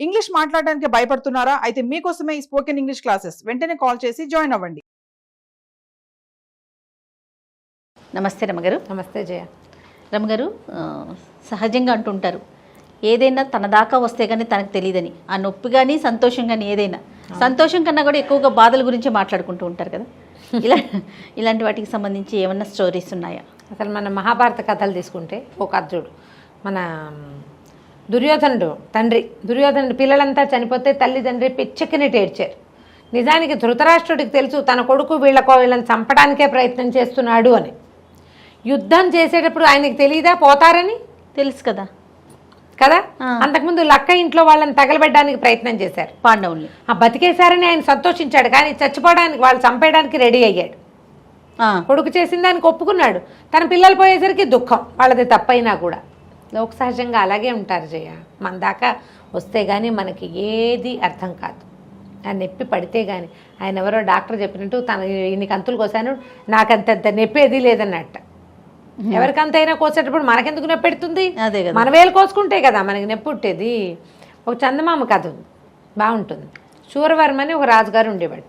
English మాట్లాడడానికి భయపడుతున్నారా? అయితే మీకోసమే ఈ స్పోకెన్ ఇంగ్లీష్ క్లాసెస్. వెంటనే కాల్ చేసి జాయిన్ అవ్వండి. నమస్తే రమగారు. నమస్తే జయ. రమగారు, సహజంగా అంటుంటారు ఏదైనా తన దాకా వస్తే కానీ తనకు తెలియదని. ఆ నొప్పి కానీ సంతోషం కానీ ఏదైనా, సంతోషం కన్నా కూడా ఎక్కువగా బాధల గురించే మాట్లాడుకుంటూ ఉంటారు కదా. ఇలాంటి వాటికి సంబంధించి ఏమన్నా స్టోరీస్ ఉన్నాయా? అసలు మన మహాభారత కథలు తీసుకుంటే ఒక అర్జుడు, మన దుర్యోధనుడు తండ్రి, దుర్యోధనుడు పిల్లలంతా చనిపోతే తల్లిదండ్రి పిచ్చెక్కినట్టు ఏడ్చారు. నిజానికి ధృతరాష్ట్రుడికి తెలుసు తన కొడుకు వీళ్ళని చంపడానికే ప్రయత్నం చేస్తున్నాడు అని. యుద్ధం చేసేటప్పుడు ఆయనకి తెలియదా పోతారని? తెలుసు కదా కదా. అంతకుముందు లక్క ఇంట్లో వాళ్ళని తగలబెట్టడానికి ప్రయత్నం చేశారు పాండవుల్ని. బతికేశారని ఆయన సంతోషించాడు, కానీ చచ్చిపోవడానికి వాళ్ళు చంపేయడానికి రెడీ అయ్యాడు. కొడుకు చేసిన దానికి ఒప్పుకున్నాడు. తన పిల్లలు పోయేసరికి దుఃఖం, వాళ్ళది తప్పైనా కూడా. లోక సహజంగా అలాగే ఉంటారు జయ. మన దాకా వస్తే కానీ మనకి ఏది అర్థం కాదు. ఆ నొప్పి పడితే కానీ, ఆయన ఎవరో డాక్టర్ చెప్పినట్టు తన ఇన్ని కంతులు కోసాను నాకంత నొప్పి ఏది లేదన్నట్ట. ఎవరికంతైనా కోసేటప్పుడు మనకెందుకు నొప్పి పెడుతుంది? అదే కదా, మన వేలు కోసుకుంటే కదా మనకి నొప్పి పుట్టేది. ఒక చందమామ కథ ఉంది, బాగుంటుంది. శూరవర్మ అని ఒక రాజుగారు ఉండేవాడు.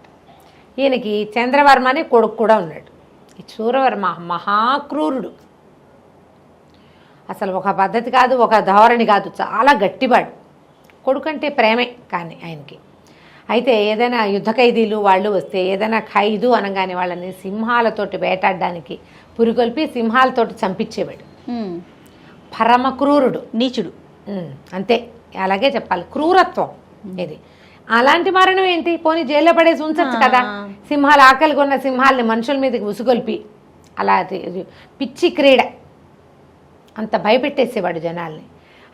ఈయనకి చంద్రవర్మ అని కొడుకు కూడా ఉన్నాడు. ఈ శూరవర్మ మహాక్రూరుడు. అసలు ఒక పద్ధతి కాదు, ఒక ధోరణి కాదు, చాలా గట్టివాడు. కొడుకంటే ప్రేమే కానీ ఆయనకి. అయితే ఏదైనా యుద్ధ ఖైదీలు వాళ్ళు వస్తే, ఏదైనా ఖైదు అనగానే వాళ్ళని సింహాలతోటి వేటాడడానికి పురికొల్పి సింహాలతోటి చంపించేవాడు. పరమ క్రూరుడు, నీచుడు, అంతే, అలాగే చెప్పాలి. క్రూరత్వం ఇది. అలాంటి మరణం ఏంటి? పోనీ జైల్లో పడేసి ఉంచచ్చు కదా. సింహాలు, ఆకలి కొన్న సింహాలని మనుషుల మీదకి ఉసుగొల్పి అలా పిచ్చి క్రీడ, అంత భయపెట్టేసేవాడు జనాల్ని.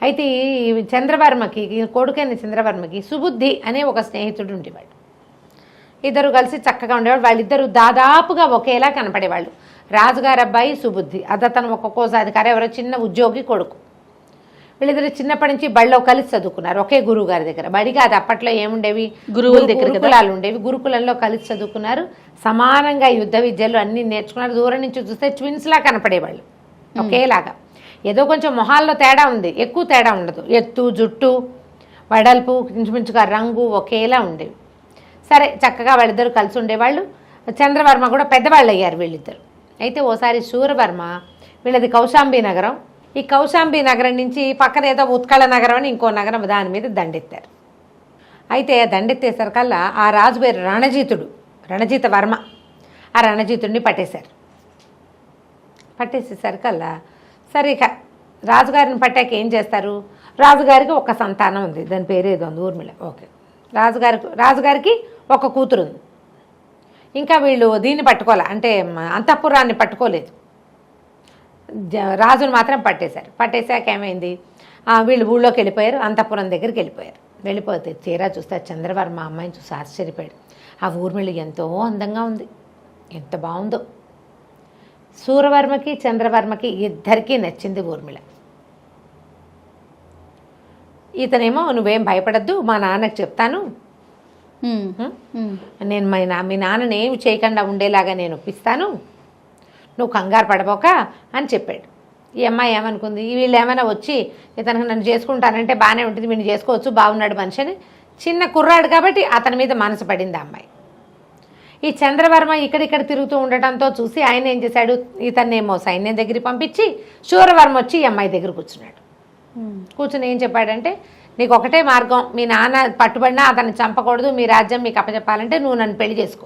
అయితే ఈ చంద్రవర్మకి, కొడుకైన చంద్రవర్మకి సుబుద్ధి అనే ఒక స్నేహితుడు ఉండేవాడు. ఇద్దరు కలిసి చక్కగా ఉండేవాడు. వాళ్ళిద్దరూ దాదాపుగా ఒకేలా కనపడేవాళ్ళు. రాజుగారి అబ్బాయి సుబుద్ధి, అతను ఒక్కోసారి ఎవరో చిన్న ఉద్యోగి కొడుకు. వీళ్ళిద్దరు చిన్నప్పటి నుంచి బడిలో కలిసి చదువుకున్నారు, ఒకే గురువు గారి దగ్గర. బడిగా అది అప్పట్లో ఏముండేవి, గురువుల దగ్గర గురుకులాలు ఉండేవి. గురుకులంలో కలిసి చదువుకున్నారు, సమానంగా యుద్ధ విద్యలు అన్నీ నేర్చుకున్నారు. దూరం నుంచి చూస్తే ట్విన్స్లా కనపడేవాళ్ళు, ఒకేలాగా. ఏదో కొంచెం మొహాల్లో తేడా ఉంది, ఎక్కువ తేడా ఉండదు. ఎత్తు, జుట్టు, వడల్పు, ఇంచుమించుగా రంగు ఒకేలా ఉండేవి. సరే, చక్కగా వాళ్ళిద్దరూ కలిసి ఉండేవాళ్ళు. చంద్రవర్మ కూడా పెద్దవాళ్ళు అయ్యారు వీళ్ళిద్దరు. అయితే ఓసారి శూరవర్మ, వీళ్ళది కౌశాంబి నగరం, ఈ కౌశాంబి నగరం నుంచి పక్కన ఏదో ఉత్కళ నగరం అని ఇంకో నగరం, దాని మీద దండెత్తారు. అయితే దండెత్తేసరికల్లా ఆ రాజు పేరు రణజితుడు, రణజిత వర్మ. ఆ రణజితుడిని పట్టేశారు. పట్టేసేసరికల్లా సరే, ఇక రాజుగారిని పట్టాక ఏం చేస్తారు? రాజుగారికి ఒక సంతానం ఉంది, దాని పేరు ఏదో ఉంది, ఊర్మిళ. ఓకే, రాజుగారికి ఒక కూతురు ఉంది. ఇంకా వీళ్ళు దీన్ని పట్టుకోలే, అంటే అంతఃపురాన్ని పట్టుకోలేదు. రాజును మాత్రం పట్టేశారు. పట్టేశాక ఏమైంది? వీళ్ళు ఊళ్ళోకి వెళ్ళిపోయారు, అంతఃపురం దగ్గరికి వెళ్ళిపోయారు. వెళ్ళిపోతే తీరా చూస్తే చంద్రవర్మ అమ్మాయిని చూసి ఆశ్చర్యపోయాడు. ఆ ఊర్మిళ ఎంతో అందంగా ఉంది, ఎంత బాగుందో. శూరవర్మకి చంద్రవర్మకి ఇద్దరికీ నచ్చింది ఊర్మిళ. ఇతనేమో నువ్వేం భయపడద్దు, మా నాన్నకు చెప్తాను, నేను మీ నాన్నని ఏమి చేయకుండా ఉండేలాగా నేను ఒప్పిస్తాను, నువ్వు కంగారు పడబోక అని చెప్పాడు. ఈ అమ్మాయి ఏమనుకుంది, వీళ్ళు ఏమైనా వచ్చి ఇతనికి నన్ను చేసుకుంటానంటే బాగానే ఉంటుంది, వీడిని చేసుకోవచ్చు, బాగున్నాడు మనిషి అని. చిన్న కుర్రాడు కాబట్టి అతని మీద మనసు పడింది ఆ అమ్మాయి. ఈ చంద్రవర్మ ఇక్కడిక్కడ తిరుగుతూ ఉండటంతో చూసి ఆయన ఏం చేశాడు, ఇతన్నేమో సైన్యం దగ్గరికి పంపించి శూరవర్మ వచ్చి ఈ అమ్మాయి దగ్గర కూర్చున్నాడు. కూర్చుని ఏం చెప్పాడంటే, నీకు ఒకటే మార్గం, మీ నాన్న పట్టుబడినా అతన్ని చంపకూడదు, మీ రాజ్యం మీకు అప్పచెప్పాలంటే నువ్వు నన్ను పెళ్లి చేసుకో.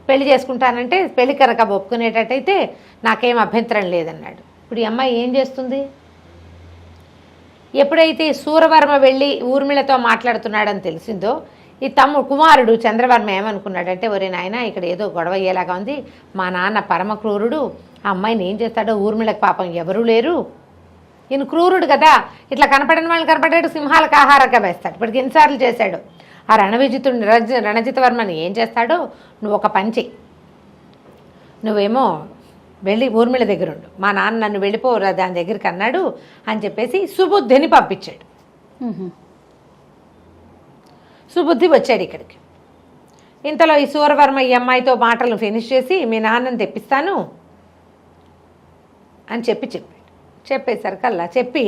పెళ్లి చేసుకుంటానంటే పెళ్లి కనుక ఒప్పుకునేటట్టయితే నాకేం అభ్యంతరం లేదన్నాడు. ఇప్పుడు ఈ అమ్మాయి ఏం చేస్తుంది? ఎప్పుడైతే శూరవర్మ వెళ్ళి ఊర్మిళతో మాట్లాడుతున్నాడని తెలిసిందో, ఈ కుమారుడు చంద్రవర్మ ఏమనుకున్నాడంటే, ఒరే నాయన, ఇక్కడ ఏదో గొడవ అయ్యేలాగా ఉంది, మా నాన్న పరమ క్రూరుడు, ఆ అమ్మాయిని ఏం చేస్తాడో, ఊర్మిళకు పాపం ఎవరూ లేరు, ఈయన క్రూరుడు కదా, ఇట్లా కనపడని వాళ్ళని కనపడేటు సింహాలకు ఆహారంగా వేస్తాడు. ఇప్పటికి ఎన్నిసార్లు చేశాడు. ఆ రణజితవర్మని ఏం చేస్తాడో, నువ్వు ఒక పని చెయ్యి, నువ్వేమో వెళ్ళి ఊర్మిళ దగ్గర ఉండు, మా నాన్న నన్ను వెళ్ళిపోరా దాని దగ్గరికి అన్నాడు అని చెప్పేసి సుబుద్ధిని పంపించాడు. సుబుద్ధి వచ్చాడు ఇక్కడికి. ఇంతలో ఈ శూరవర్మ ఈ అమ్మాయితో మాటలు ఫినిష్ చేసి, మీ నాన్నని తెప్పిస్తాను అని చెప్పాడు. చెప్పేసరికల్లా చెప్పి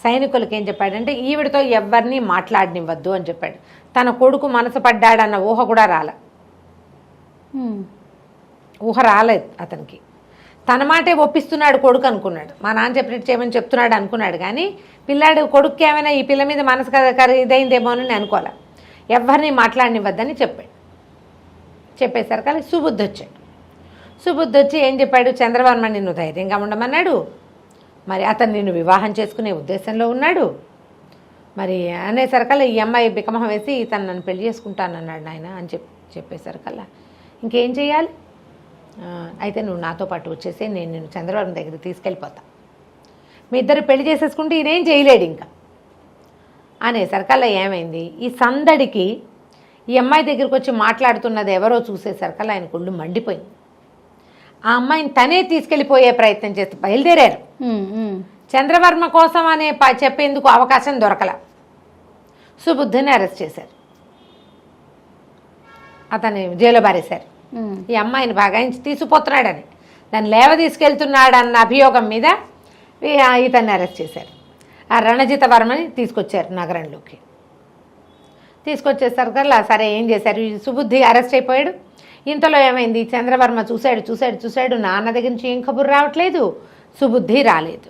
సైనికులకి ఏం చెప్పాడంటే ఈవిడితో ఎవరిని మాట్లాడనివ్వద్దు అని చెప్పాడు. తన కొడుకు మనసు పడ్డాడన్న ఊహ కూడా ఊహ రాలేదు అతనికి. తన మాటే ఒప్పిస్తున్నాడు కొడుకు అనుకున్నాడు. మా నాన్న చెప్పినట్టు చేయమని చెప్తున్నాడు అనుకున్నాడు. కానీ పిల్లాడు కొడుకు ఏమైనా ఈ పిల్ల మీద మనసు ఇదైందేమో అని అనుకోలే. ఎవరిని మాట్లాడనివ్వద్దని చెప్పాడు. చెప్పేసరికి సుబుద్ధి వచ్చాడు. సుబుద్ధి వచ్చి ఏం చెప్పాడు, చంద్రవర్మ నిన్ను ధైర్యంగా ఉండమన్నాడు, మరి అతను నిన్ను వివాహం చేసుకునే ఉద్దేశంలో ఉన్నాడు, మరి అనేసరికల్లా ఈ అమ్మాయి బికమహం వేసి ఇతను నన్ను పెళ్లి చేసుకుంటానన్నాడు నాయన అని చెప్పేసరికల్లా ఇంకేం చేయాలి, అయితే నువ్వు నాతో పాటు వచ్చేసి నేను నిన్ను చంద్రవర్మ దగ్గరికి తీసుకెళ్ళిపోతా, మీ ఇద్దరు పెళ్లి చేసేసుకుంటే ఈయనేం చేయలేడు ఇంకా అనేసరికల్లా ఏమైంది, ఈ సందడికి ఈ అమ్మాయి దగ్గరికి వచ్చి మాట్లాడుతున్నది ఎవరో చూసేసరికల్లా ఆయన కుళ్ళు మండిపోయింది. ఆ అమ్మాయిని తనే తీసుకెళ్ళిపోయే ప్రయత్నం చేస్తూ బయలుదేరారు. చంద్రవర్మ కోసం అనే చెప్పేందుకు అవకాశం దొరకల. సుబుద్ధిని అరెస్ట్ చేశారు, అతన్ని జైల్లో బారేశారు. ఈ అమ్మాయిని బాగాయించి తీసుకుపోతున్నాడని, దాన్ని లేవ తీసుకెళ్తున్నాడన్న అభియోగం మీద ఇతన్ని అరెస్ట్ చేశారు. ఆ రణజిత వర్మని తీసుకొచ్చారు నగరంలోకి. తీసుకొచ్చేసరికల్లా సరే ఏం చేశారు, ఈ సుబుద్ధి అరెస్ట్ అయిపోయాడు. ఇంతలో ఏమైంది, చంద్రవర్మ చూశాడు నాన్న దగ్గర నుంచి ఏం కబురు రావట్లేదు, సుబుద్ధి రాలేదు.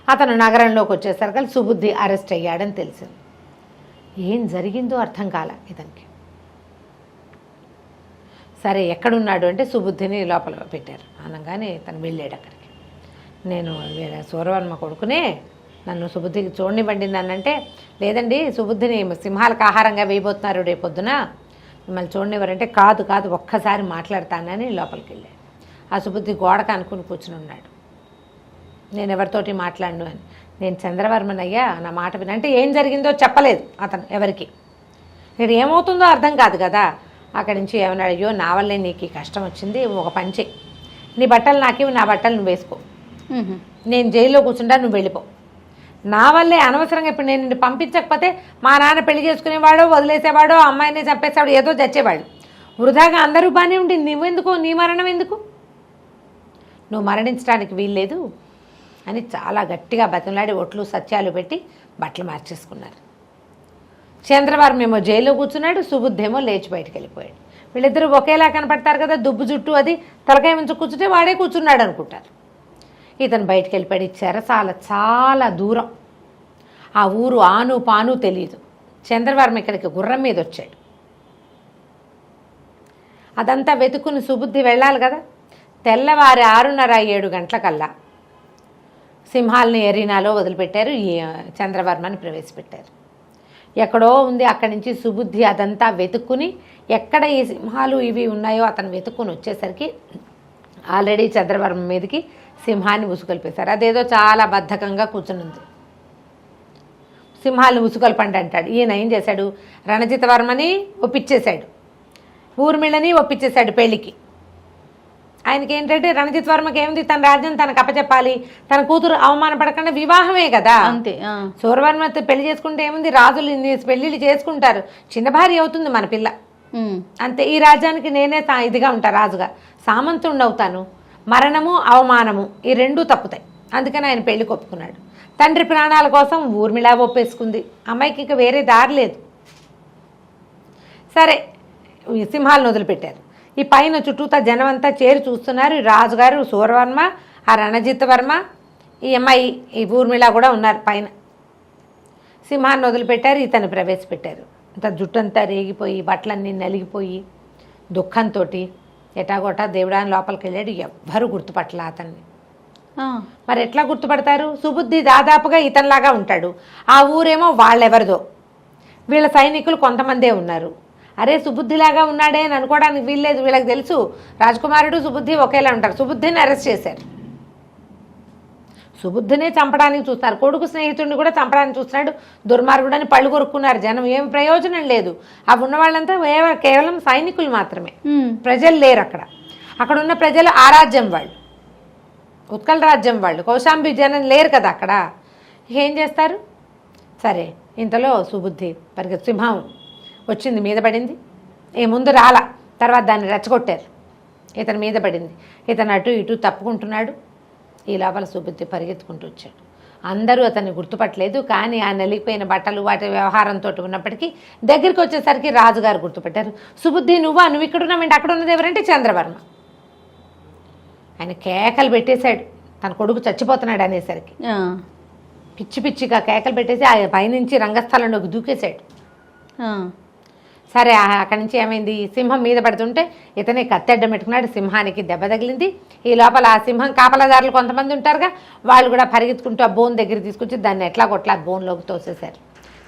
అతను నగరంలోకి వచ్చేసరికి సుబుద్ధి అరెస్ట్ అయ్యాడని తెలిసింది. ఏం జరిగిందో అర్థం కాల ఇతనికి. సరే ఎక్కడున్నాడు అంటే సుబుద్ధిని లోపల పెట్టారు. అనగానే తను వెళ్ళాడు అక్కడికి. నేను సూరవర్మ కొడుకునే, నన్ను సుబుద్ధికి చూడనివ్వండి నన్నంటే, లేదండి సుబుద్ధిని సింహాలకు ఆహారంగా వేయబోతున్నారు రేపొద్దున, మిమ్మల్ని చూడనివ్వరంటే, కాదు ఒక్కసారి మాట్లాడతానని లోపలికి వెళ్ళాడు. ఆ సుబుద్ధి గోడకు అనుకుని కూర్చుని ఉన్నాడు. నేను ఎవరితోటి మాట్లాడను అని. నేను చంద్రవర్మనయ్యా, నా మాట విని అంటే ఏం జరిగిందో చెప్పలేదు అతను ఎవరికి. నేను ఏమవుతుందో అర్థం కాదు కదా. అక్కడి నుంచి ఏమన్నాడు, అయ్యో నా వల్లే నీకు ఈ కష్టం వచ్చింది, ఒక పని చెయ్యి, నీ బట్టలు నాకివి, నా బట్టలు నువ్వు వేసుకో, నేను జైల్లో కూర్చుంటా, నువ్వు వెళ్ళిపో, నా వల్లే అనవసరంగా ఇప్పుడు నేను నిన్ను పంపించకపోతే మా నాన్న పెళ్లి చేసుకునేవాడో వదిలేసేవాడో అమ్మాయిని చంపేసేవాడు, ఏదో చచ్చేవాడు, వృధాగా అందరూ బాగానే ఉండి నువ్వెందుకు, నీ మరణం ఎందుకు, నువ్వు మరణించడానికి వీల్లేదు అని చాలా గట్టిగా బతిమలాడి ఒట్లు సత్యాలు పెట్టి బట్టలు మార్చేసుకున్నారు. చంద్రవర్మ ఏమో జైల్లో కూర్చున్నాడు, సుబుద్ధేమో లేచి బయటకు వెళ్ళిపోయాడు. వీళ్ళిద్దరూ ఒకేలా కనపడతారు కదా, దుబ్బు జుట్టు అది తలకాయ మంచి కూర్చుంటే వాడే కూర్చున్నాడు అనుకుంటారు. ఇతను బయటకు వెళ్ళిపోయాడు. ఇచ్చారా చాలా దూరం, ఆ ఊరు ఆను పాను తెలియదు. చంద్రవర్మ ఇక్కడికి గుర్రం మీద వచ్చాడు. అదంతా వెతుక్కుని సుబుద్ధి వెళ్ళాలి కదా. తెల్లవారి 6:30-7 గంటలకల్లా సింహాలని ఎరీనాలో వదిలిపెట్టారు. ఈ చంద్రవర్మని ప్రవేశపెట్టారు. ఎక్కడో ఉంది, అక్కడి నుంచి సుబుద్ధి అదంతా వెతుక్కుని ఎక్కడ ఈ సింహాలు ఇవి ఉన్నాయో అతను వెతుక్కుని వచ్చేసరికి ఆల్రెడీ చంద్రవర్మ మీదకి సింహాన్ని ఉసుకొల్పేశారు. అదేదో చాలా బద్ధకంగా కూర్చునుంది. సింహాలను ఉసుకొల్పండి అంటాడు. ఈయన ఏం చేశాడు, రణజిత వర్మని ఒప్పించేశాడు, ఊర్మిళని ఒప్పించేశాడు పెళ్లికి. ఆయనకి ఏంటంటే రణజిత్ వర్మకి ఏముంది, తన రాజ్యం తనకు అప్పచెప్పాలి, తన కూతురు అవమానపడకుండా వివాహమే కదా అంతే. సూరవర్మ పెళ్లి చేసుకుంటే ఏముంది, రాజులు పెళ్లిళ్ళు చేసుకుంటారు, చిన్న భార్య అవుతుంది మన పిల్ల, అంతే. ఈ రాజ్యానికి నేనే ఇదిగా ఉంటా, రాజుగా సామంతుణ్ణి అవుతాను, మరణము అవమానము ఈ రెండూ తప్పుతాయి. అందుకని ఆయన పెళ్లి ఒప్పుకున్నాడు. తండ్రి ప్రాణాల కోసం ఊర్మిళ ఒప్పేసుకుంది. అమ్మాయికి ఇక వేరే దారి లేదు. సరే సింహాలను వదిలిపెట్టారు. ఈ పైన చుట్టూతా జనం అంతా చేరి చూస్తున్నారు. ఈ రాజుగారు సూరవర్మ, ఆ రణజిత్ వర్మ, ఈ అమ్మాయి ఈ ఊర్మిళ కూడా ఉన్నారు పైన. సింహాన్ని వదిలిపెట్టారు, ఇతను ప్రవేశపెట్టారు. అంత జుట్టంతా రేగిపోయి బట్టలన్నీ నలిగిపోయి దుఃఖంతో ఎటాగోటా దేవుడాని లోపలికి వెళ్ళాడు. ఎవ్వరూ గుర్తుపట్టలే అతన్ని. మరి ఎట్లా గుర్తుపడతారు, సుబుద్ధి దాదాపుగా ఇతనిలాగా ఉంటాడు, ఆ ఊరేమో వాళ్ళెవరిదో, వీళ్ళ సైనికులు కొంతమందే ఉన్నారు. అరే సుబుద్ధిలాగా ఉన్నాడే అని అనుకోవడానికి వీల్లేదు. వీళ్ళకి తెలుసు రాజకుమారుడు సుబుద్ధి ఒకేలా ఉంటారు. సుబుద్ధిని అరెస్ట్ చేశారు. సుబుద్ధినే చంపడానికి చూస్తున్నారు, కొడుకు స్నేహితుడిని కూడా చంపడానికి చూస్తున్నాడు, దుర్మార్గుడని పళ్ళు కొరుక్కున్నారు జనం. ఏం ప్రయోజనం లేదు. అవి ఉన్న వాళ్ళంతా కేవలం సైనికులు మాత్రమే, ప్రజలు లేరు అక్కడ. అక్కడ ఉన్న ప్రజలు ఆ రాజ్యం వాళ్ళు, ఉత్కల రాజ్యం వాళ్ళు, కౌశాంబి జనం లేరు కదా అక్కడ. ఏం చేస్తారు. సరే ఇంతలో సుబుద్ధి సింహం వచ్చింది, మీద పడింది. ముందు రాలా, తర్వాత దాన్ని రెచ్చగొట్టారు, ఇతని మీద పడింది. ఇతను అటు ఇటు తప్పుకుంటున్నాడు. ఈ లోపల సుబుద్ధి పరిగెత్తుకుంటూ వచ్చాడు. అందరూ అతన్ని గుర్తుపట్టలేదు, కానీ ఆ నలిగిపోయిన బట్టలు వాటి వ్యవహారంతో ఉన్నప్పటికీ దగ్గరికి వచ్చేసరికి రాజుగారు గుర్తుపెట్టారు. సుబుద్ధి నువ్వు ఇక్కడ ఉన్నామంటే అక్కడ ఉన్నది ఎవరంటే చంద్రవర్మ. ఆయన కేకలు పెట్టేశాడు తన కొడుకు చచ్చిపోతున్నాడు అనేసరికి. పిచ్చి పిచ్చిగా కేకలు పెట్టేసి ఆ పైనుంచి రంగస్థలంలోకి దూకేశాడు. సరే అక్కడి నుంచి ఏమైంది, సింహం మీద పడుతుంటే ఇతనే కత్తెడ్డం పెట్టుకున్నాడు. సింహానికి దెబ్బ తగిలింది. ఈ లోపల ఆ సింహం కాపలాదారులు కొంతమంది ఉంటారుగా, వాళ్ళు కూడా పరిగెత్తుకుంటూ ఆ బోన్ దగ్గర తీసుకొచ్చి దాన్ని ఎట్లా కొట్లా బోన్లోకి తోసేశారు.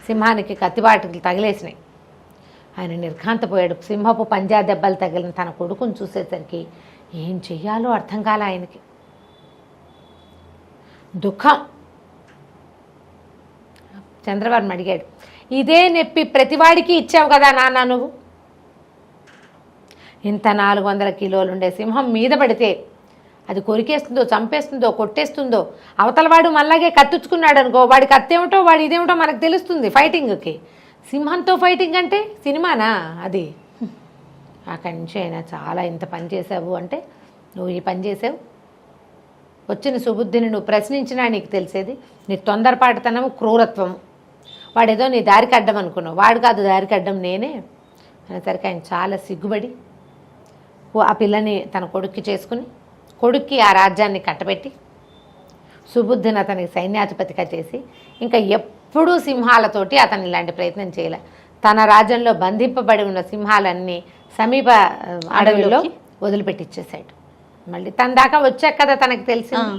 సింహానికి కత్తిబాటులు తగిలేసినాయి. ఆయన నిర్ఘాంతపోయాడు. సింహపు పంజా దెబ్బలు తగిలిన తన కొడుకుని చూసేసరికి ఏం చెయ్యాలో అర్థం కాలే ఆయనకి. దుఃఖం. చంద్రవర్మ అడిగాడు, ఇదే నొప్పి ప్రతివాడికి ఇచ్చావు కదా నాన్న నువ్వు? ఇంత 400 కిలోలు ఉండే సింహం మీద పడితే అది కొరికేస్తుందో చంపేస్తుందో కొట్టేస్తుందో, అవతలవాడు మళ్ళాగే కత్తుచ్చుకున్నాడు అనుకో, వాడి కత్తేమిటో వాడి ఇదేమిటో మనకు తెలుస్తుంది ఫైటింగ్కి. సింహంతో ఫైటింగ్ అంటే సినిమానా అది? అక్కడి నుంచి అయినా చాలా ఇంత పని చేసావు అంటే, నువ్వు ఈ పని చేసావు, వచ్చిన సుబుద్ధిని నువ్వు ప్రశ్నించినా నీకు తెలిసేది. నీ తొందరపాటుతనము క్రూరత్వము. వాడేదో నీ దారికి అడ్డం అనుకున్నావు, వాడు కాదు దారికి అడ్డం నేనే అనేసరికి ఆయన చాలా సిగ్గుపడి ఆ పిల్లని తన కొడుక్కి చేసుకుని కొడుక్కి ఆ రాజ్యాన్ని కట్టబెట్టి సుబుద్ధిని అతనికి సైన్యాధిపతిగా చేసి ఇంకా ఎప్పుడూ సింహాలతోటి అతను ఇలాంటి ప్రయత్నం చేయలే. తన రాజ్యంలో బంధింపబడి ఉన్న సింహాలన్నీ సమీప అడవిలో వదిలిపెట్టిచ్చేసాడు. మళ్ళీ తన దాకా వచ్చాక కదా తనకు తెలిసింది.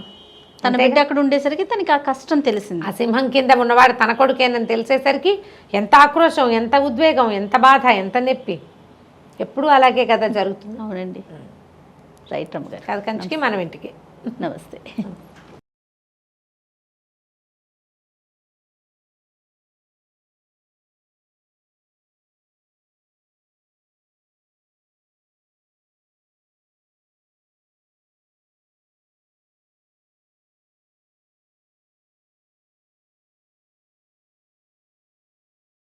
తన బిడ్డ అక్కడ ఉండేసరికి తనకి ఆ కష్టం తెలిసింది. ఆ సింహం కింద ఉన్నవాడు తన కొడుకేనని తెలిసేసరికి ఎంత ఆక్రోశం, ఎంత ఉద్వేగం, ఎంత బాధ, ఎంత నొప్పి. ఎప్పుడూ అలాగే కదా జరుగుతుంది. అవునండి, రైట్ రమ్మగారు. కథ కంచికి మనం ఇంటికి. నమస్తే.